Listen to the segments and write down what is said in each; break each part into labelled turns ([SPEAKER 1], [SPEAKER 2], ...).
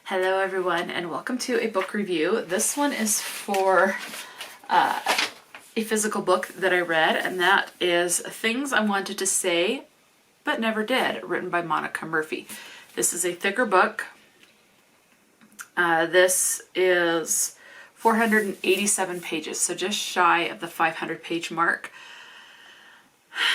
[SPEAKER 1] Hello everyone and welcome to a book review. This one is for a physical book that I read, and that is Things I Wanted to Say But Never Did, written by Monica Murphy. This is a thicker book. This is 487 pages, so just shy of the 500 page mark.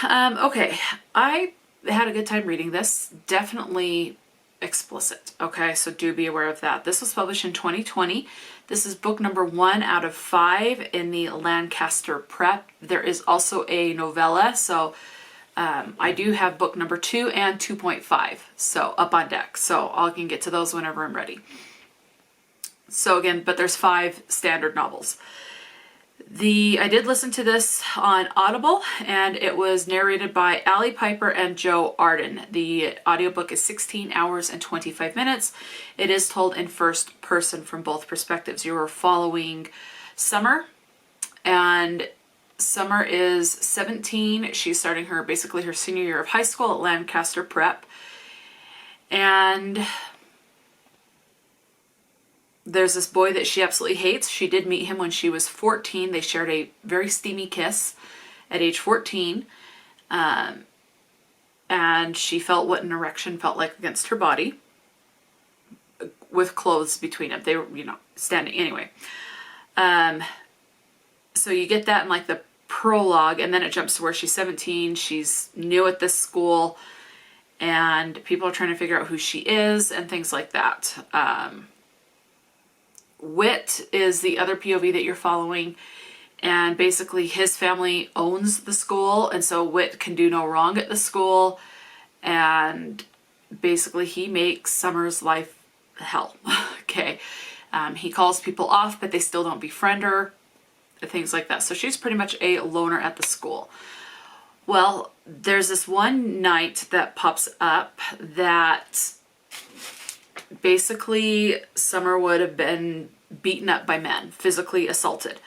[SPEAKER 1] Okay, I had a good time reading this. Definitely explicit. Okay, so do be aware of that. This was published in 2020. This is book number 1 out of 5 in the Lancaster Prep. There is also a novella, so I do have book number 2 and 2.5, so up on deck. So I can get to those whenever I'm ready. So again, but there's 5 standard novels. I did listen to this on Audible, and it was narrated by Allie Piper and Joe Arden. The audiobook is 16 hours and 25 minutes. It is told in first person from both perspectives. You are following Summer, and Summer is 17. She's starting basically her senior year of high school at Lancaster Prep. And there's this boy that she absolutely hates. She did meet him when she was 14. They shared a very steamy kiss at age 14. And she felt what an erection felt like against her body with clothes between them. They were, standing anyway. So you get that in like the prologue, and then it jumps to where she's 17. She's new at this school, and people are trying to figure out who she is and things like that. Whit is the other POV that you're following, and basically his family owns the school, and so Whit can do no wrong at the school, and basically he makes Summer's life hell. Okay, he calls people off, but they still don't befriend her, things like that. So she's pretty much a loner at the school. Well, there's this one night that pops up that basically Summer would have been beaten up by men, physically assaulted.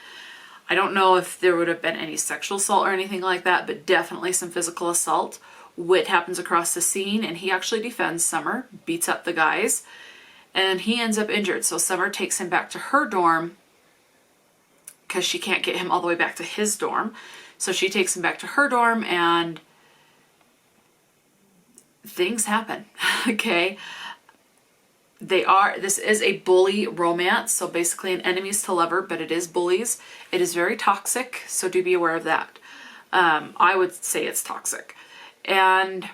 [SPEAKER 1] I don't know if there would have been any sexual assault or anything like that, but definitely some physical assault. Whit happens across the scene, and he actually defends Summer, beats up the guys, and he ends up injured. So Summer takes him back to her dorm because she can't get him all the way back to his dorm. So she takes him back to her dorm, and things happen. Okay. This is a bully romance, so basically an enemies to lover, but it is bullies. It is very toxic, so do be aware of that. I would say it's toxic and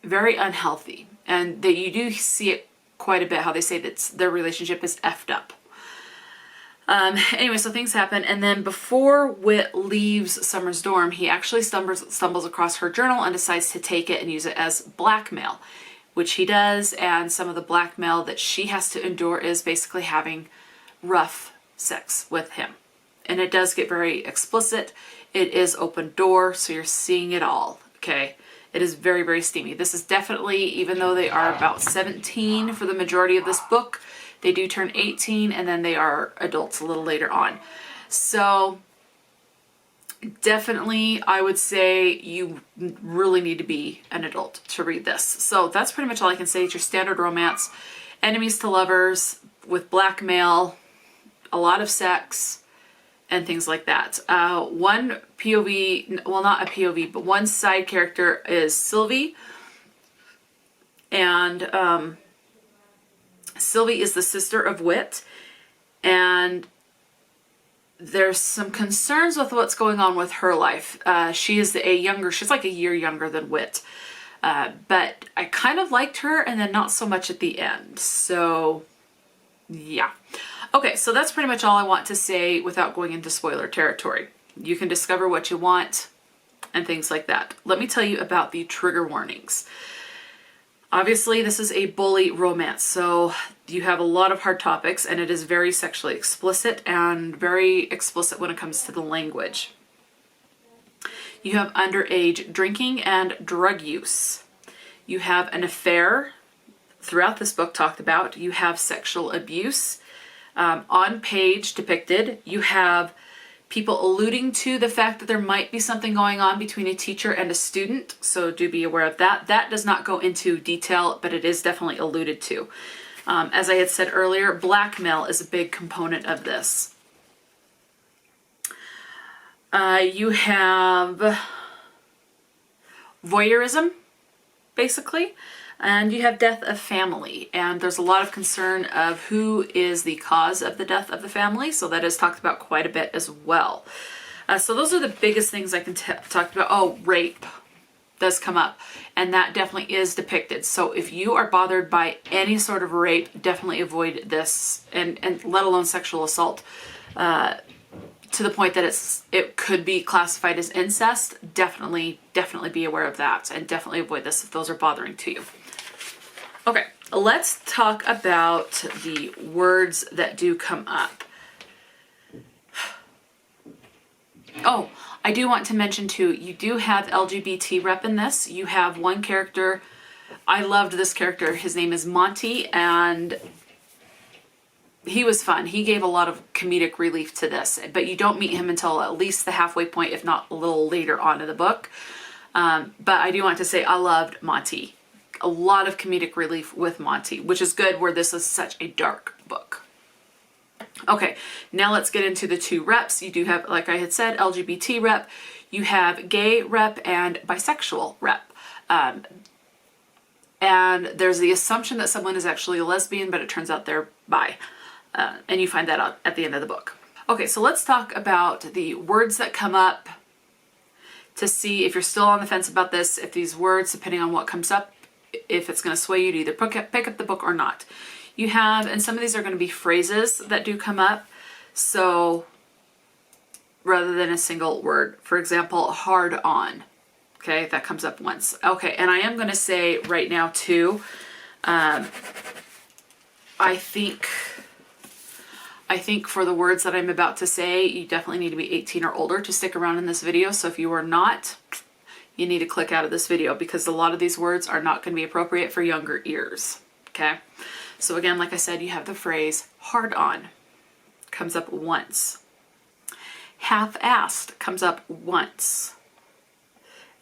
[SPEAKER 1] very unhealthy, and that you do see it quite a bit, how they say that their relationship is effed up. Anyway, so things happen, and then before Whit leaves Summer's dorm, he actually stumbles across her journal and decides to take it and use it as blackmail, which he does, and some of the blackmail that she has to endure is basically having rough sex with him. And it does get very explicit. It is open door, so you're seeing it all, okay? It is very, very steamy. This is definitely, even though they are about 17 for the majority of this book, they do turn 18, and then they are adults a little later on. So definitely, I would say you really need to be an adult to read this. So that's pretty much all I can say. It's your standard romance, enemies to lovers with blackmail, a lot of sex, and things like that. One POV, well, not a POV, but one side character is Sylvie. And Sylvie is the sister of Whit. And there's some concerns with what's going on with her life. She's like a year younger than Whit. But I kind of liked her, and then not so much at the end. So, yeah. Okay, so that's pretty much all I want to say without going into spoiler territory. You can discover what you want and things like that. Let me tell you about the trigger warnings. Obviously, this is a bully romance, so you have a lot of hard topics, and it is very sexually explicit and very explicit when it comes to the language. You have underage drinking and drug use. You have an affair throughout this book talked about. You have sexual abuse on page depicted. You have people alluding to the fact that there might be something going on between a teacher and a student, so do be aware of that. That does not go into detail, but it is definitely alluded to. As I had said earlier, blackmail is a big component of this. You have voyeurism, basically, and you have death of family. And there's a lot of concern of who is the cause of the death of the family, so that is talked about quite a bit as well. So those are the biggest things I can talk about. Oh, rape does come up, and that definitely is depicted. So if you are bothered by any sort of rape, definitely avoid this, and let alone sexual assault, to the point that it could be classified as incest. Definitely be aware of that, and definitely avoid this if those are bothering to you. Okay, let's talk about the words that do come up. Oh, I do want to mention too, you do have LGBT rep in this. You have one character, I loved this character, his name is Monty, and he was fun. He gave a lot of comedic relief to this, but you don't meet him until at least the halfway point, if not a little later on in the book. But I do want to say I loved Monty. A lot of comedic relief with Monty, which is good where this is such a dark book. Okay, now let's get into the two reps. You do have, like I had said, LGBT rep. You have gay rep and bisexual rep. And there's the assumption that someone is actually a lesbian, but it turns out they're bi. And you find that out at the end of the book. Okay, so let's talk about the words that come up to see if you're still on the fence about this, if these words, depending on what comes up, if it's going to sway you to either pick up the book or not. You have, and some of these are going to be phrases that do come up. So rather than a single word, for example, hard on. Okay, that comes up once. Okay, and I am going to say right now too, I think for the words that I'm about to say, you definitely need to be 18 or older to stick around in this video. So if you are not, you need to click out of this video because a lot of these words are not going to be appropriate for younger ears. Okay. So again, like I said, you have the phrase hard on, comes up once. Half-assed comes up once,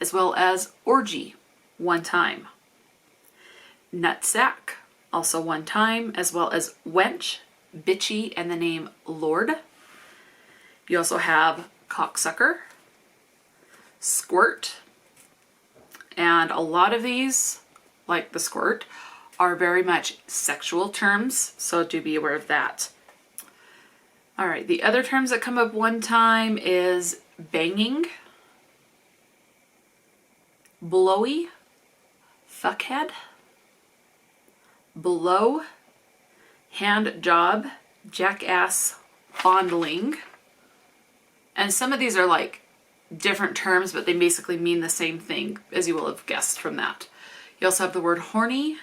[SPEAKER 1] as well as orgy, one time. Nutsack, also one time, as well as wench, bitchy, and the name Lord. You also have cocksucker, squirt, and a lot of these, like the squirt, are very much sexual terms, so do be aware of that. All right, the other terms that come up one time is banging, blowy, fuckhead, blow, hand job, jackass, fondling. And some of these are like different terms, but they basically mean the same thing, as you will have guessed from that. You also have the word horny,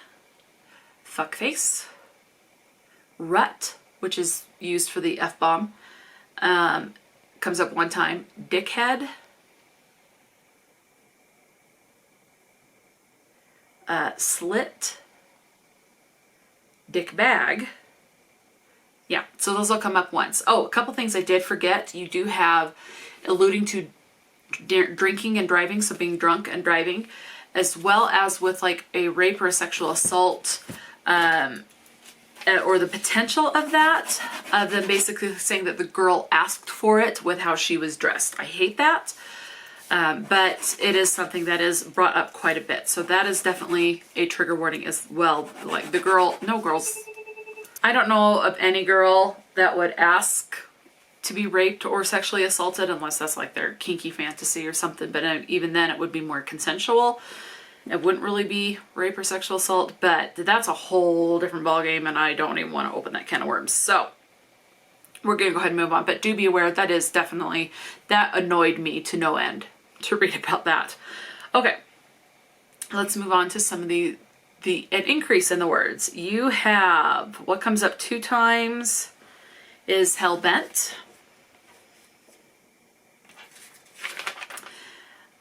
[SPEAKER 1] fuckface, rut, which is used for the F-bomb, comes up one time, dickhead, slit, dick bag. Yeah, so those will come up once. Oh, a couple things I did forget. You do have alluding to drinking and driving, so being drunk and driving, as well as with like a rape or a sexual assault, or the potential of that, then basically saying that the girl asked for it with how she was dressed. I hate that, but it is something that is brought up quite a bit. So that is definitely a trigger warning as well. Like the girl, no girls, I don't know of any girl that would ask to be raped or sexually assaulted unless that's like their kinky fantasy or something. But even then it would be more consensual. It wouldn't really be rape or sexual assault, but that's a whole different ballgame, and I don't even want to open that can of worms. So we're going to go ahead and move on, but do be aware that is definitely, that annoyed me to no end to read about that. Okay, let's move on to some of an increase in the words. You have, what comes up two times is hell-bent.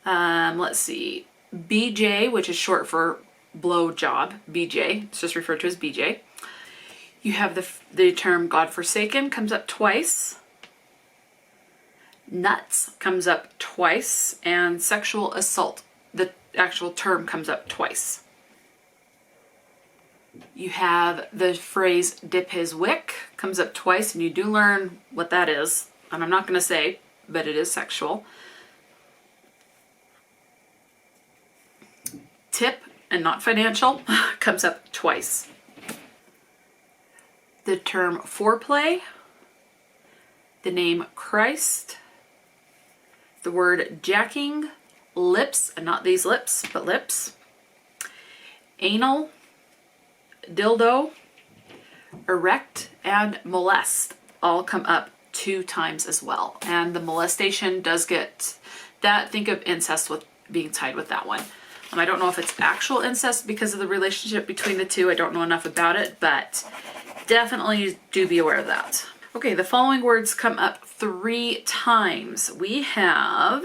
[SPEAKER 1] Let's see. BJ, which is short for blow job, BJ, it's just referred to as BJ. You have the term godforsaken comes up twice. Nuts comes up twice, and sexual assault, the actual term, comes up twice. You have the phrase dip his wick, comes up twice, and you do learn what that is. And I'm not going to say, but it is sexual. Tip, and not financial, comes up twice. The term foreplay, the name Christ, the word jacking, lips, and not these lips, but lips, anal, dildo, erect, and molest all come up 2 times as well. And the molestation does get that, think of incest with being tied with that one. I don't know if it's actual incest because of the relationship between the two. I don't know enough about it, but definitely do be aware of that. Okay, the following words come up 3 times. We have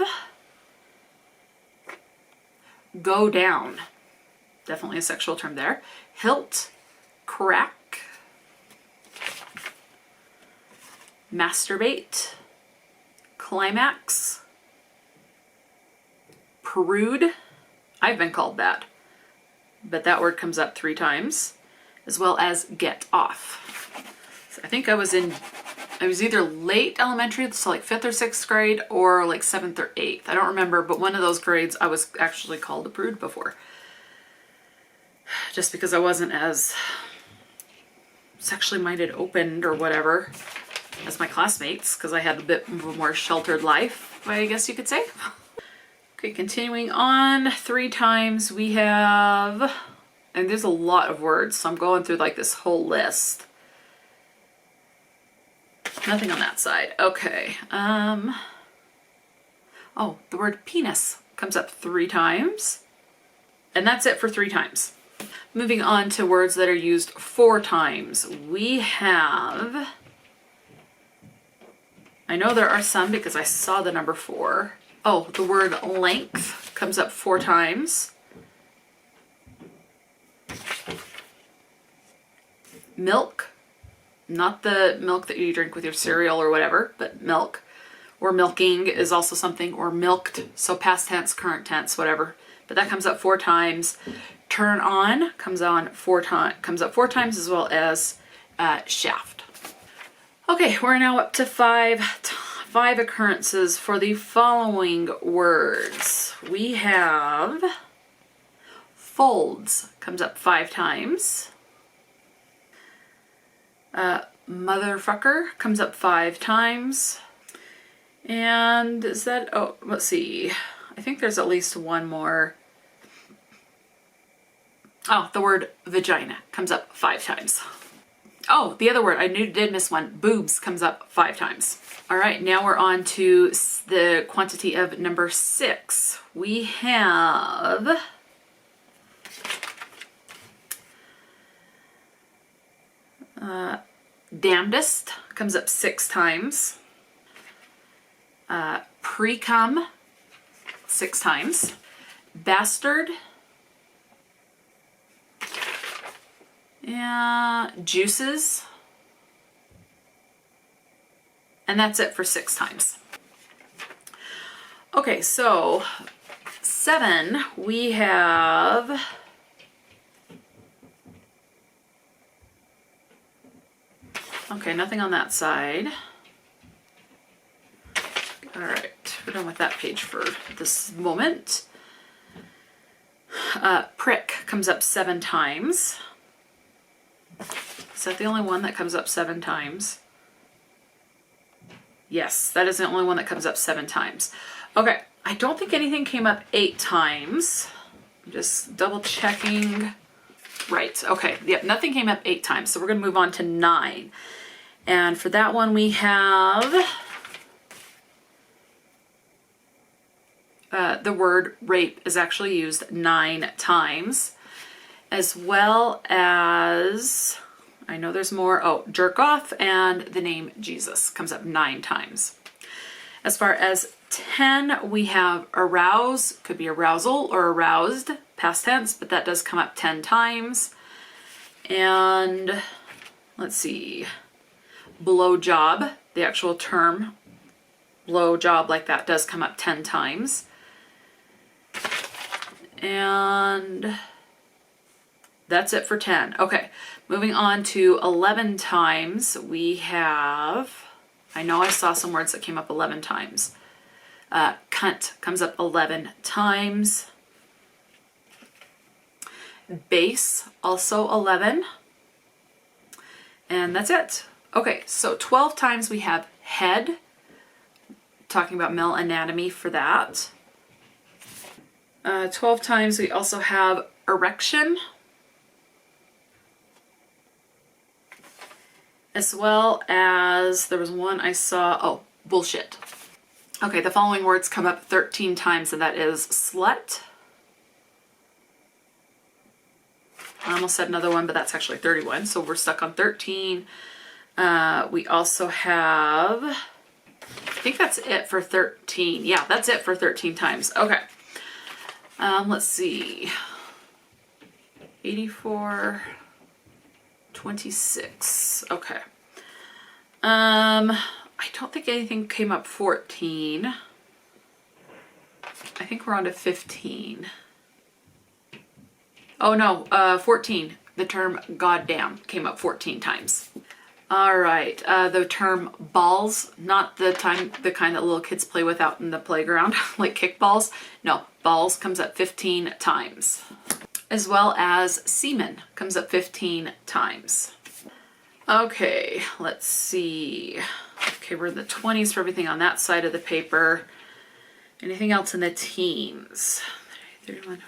[SPEAKER 1] go down, definitely a sexual term there. Hilt, crack, masturbate, climax, prude. I've been called that, but that word comes up 3 times, as well as get off. So I think I was either late elementary, so like 5th or 6th grade, or like 7th or 8th. I don't remember, but one of those grades I was actually called a prude before. Just because I wasn't as sexually minded, opened, or whatever as my classmates, because I had a bit of a more sheltered life, I guess you could say. Okay, continuing on, 3 times we have, and there's a lot of words, so I'm going through like this whole list. Nothing on that side. Okay. Oh, the word penis comes up 3 times, and that's it for 3 times. Moving on to words that are used 4 times. We have, I know there are some because I saw the number 4. Oh, the word length comes up 4 times. Milk, not the milk that you drink with your cereal or whatever, but milk. Or milking is also something, or milked, so past tense, current tense, whatever. But that comes up 4 times. Turn on comes up 4 times, as well as shaft. Okay, we're now up to 5 occurrences for the following words. We have folds, comes up 5 times. Motherfucker comes up 5 times. And is that, oh, let's see. I think there's at least one more. Oh, the word vagina comes up 5 times. Oh, the other word, I did miss one. Boobs comes up 5 times. All right, now we're on to the quantity of number 6. We have damnedest comes up 6 times. Pre-cum 6 times. Bastard. Juices. And that's it for 6 times. Okay, so 7, we have okay, nothing on that side. All right, we're done with that page for this moment. Prick comes up 7 times. Is that the only one that comes up 7 times? Yes, that is the only one that comes up 7 times. Okay, I don't think anything came up 8 times. I'm just double checking. Right, okay, yep, nothing came up 8 times, so we're gonna move on to 9. And for that one we have the word rape is actually used 9 times, as well as, I know there's more, oh, jerk off, and the name Jesus comes up 9 times. As far as 10, we have arouse, could be arousal or aroused, past tense, but that does come up 10 times. And let's see, blow job, the actual term blow job like that does come up 10 times. And That's it for 10. Okay, moving on to 11 times. We have, I know I saw some words that came up 11 times. Cunt comes up 11 times. Base, also 11. And that's it. Okay, so 12 times we have head, talking about male anatomy for that. 12 times we also have erection, as well as, there was one I saw, oh, bullshit. Okay, the following words come up 13 times, and that is slut. I almost said another one, but that's actually 31, so we're stuck on 13. We also have, I think that's it for 13. Yeah, that's it for 13 times. Okay. Let's see. 84, 26. Okay. I don't think anything came up 14. I think we're on to 15. Oh no, 14. The term goddamn came up 14 times. All right, the term balls, not the kind that little kids play with out in the playground, like kickballs. No, balls comes up 15 times. As well as semen comes up 15 times. Okay, let's see. Okay, we're in the 20s for everything on that side of the paper. Anything else in the teens? 31.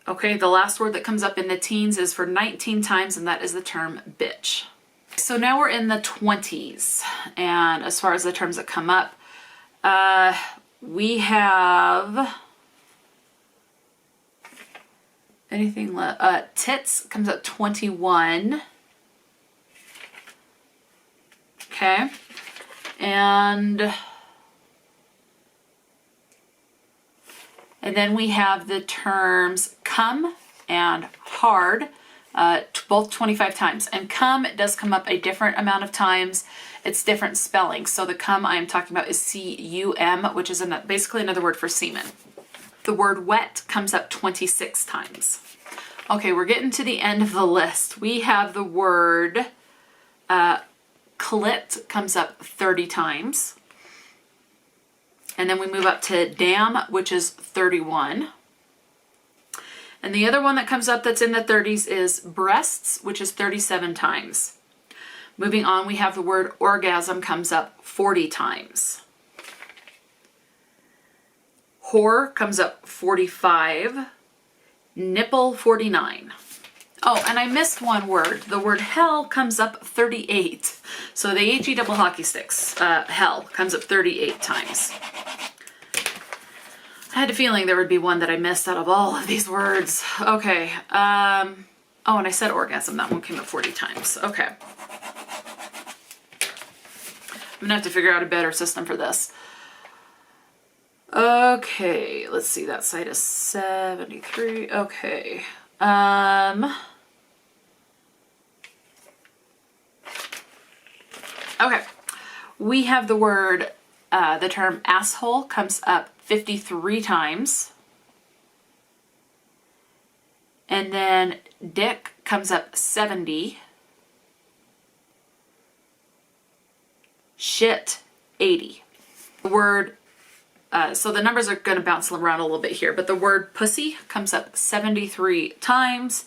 [SPEAKER 1] Okay, the last word that comes up in the teens is for 19 times, and that is the term bitch. So now we're in the 20s, and as far as the terms that come up, we have anything left. Tits comes up 21. Okay, and then we have the terms come and hard, both 25 times. And come does come up a different amount of times. It's different spelling. So the cum I'm talking about is C-U-M, which is basically another word for semen. The word wet comes up 26 times. Okay, we're getting to the end of the list. We have the word clit comes up 30 times. And then we move up to damn, which is 31. And the other one that comes up that's in the 30s is breasts, which is 37 times. Moving on, we have the word orgasm comes up 40 times. Whore comes up 45. Nipple 49. Oh, and I missed one word. The word hell comes up 38. So the HE double hockey sticks, hell, comes up 38 times. I had a feeling there would be one that I missed out of all of these words. Okay. Oh, and I said orgasm. That one came up 40 times. Okay. I'm going to have to figure out a better system for this. Okay. Let's see. That side is 73. Okay. Okay, we have the word, the term asshole comes up 53 times. And then dick comes up 70. Shit, 80. The word, so the numbers are going to bounce around a little bit here, but the word pussy comes up 73 times.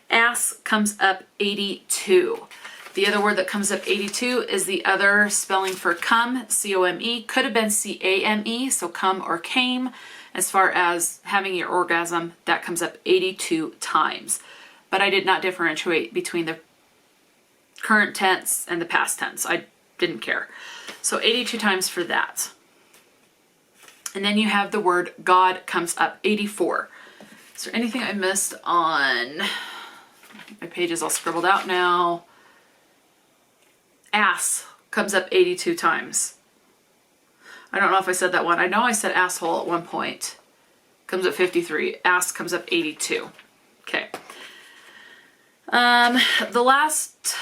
[SPEAKER 1] Ass comes up 82. The other word that comes up 82 is the other spelling for come, C-O-M-E. Could have been C-A-M-E, so come or came. As far as having your orgasm, that comes up 82 times. But I did not differentiate between the current tense and the past tense. I didn't care. So 82 times for that. And then you have the word God comes up 84. Is there anything I missed on? My page is all scribbled out now. Ass comes up 82 times. I don't know if I said that one. I know I said asshole at one point. Comes up 53. Ass comes up 82. Okay. The last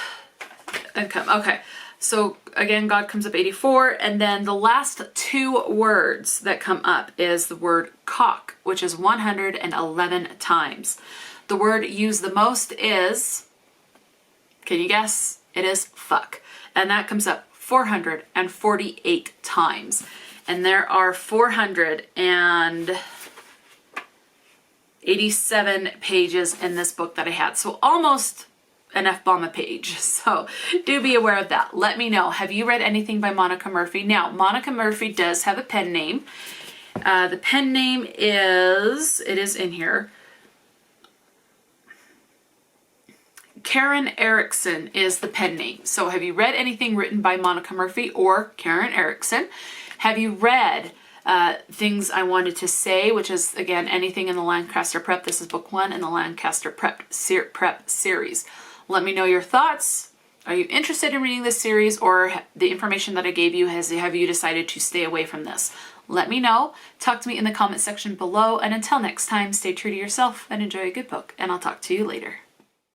[SPEAKER 1] income. Okay. So again, God comes up 84. And then the last two words that come up is the word cock, which is 111 times. The word used the most is, can you guess? It is fuck. And that comes up 448 times. And there are 487 pages in this book that I had. So almost an F-bomb a page. So do be aware of that. Let me know. Have you read anything by Monica Murphy? Now, Monica Murphy does have a pen name. The pen name is, it is in here, Karen Erickson is the pen name. So have you read anything written by Monica Murphy or Karen Erickson? Have you read Things I Wanted to Say, which is, again, anything in the Lancaster Prep? This is book 1 in the Lancaster Prep series. Let me know your thoughts. Are you interested in reading this series, or the information that I gave you, have you decided to stay away from this? Let me know. Talk to me in the comment section below. And until next time, stay true to yourself and enjoy a good book. And I'll talk to you later.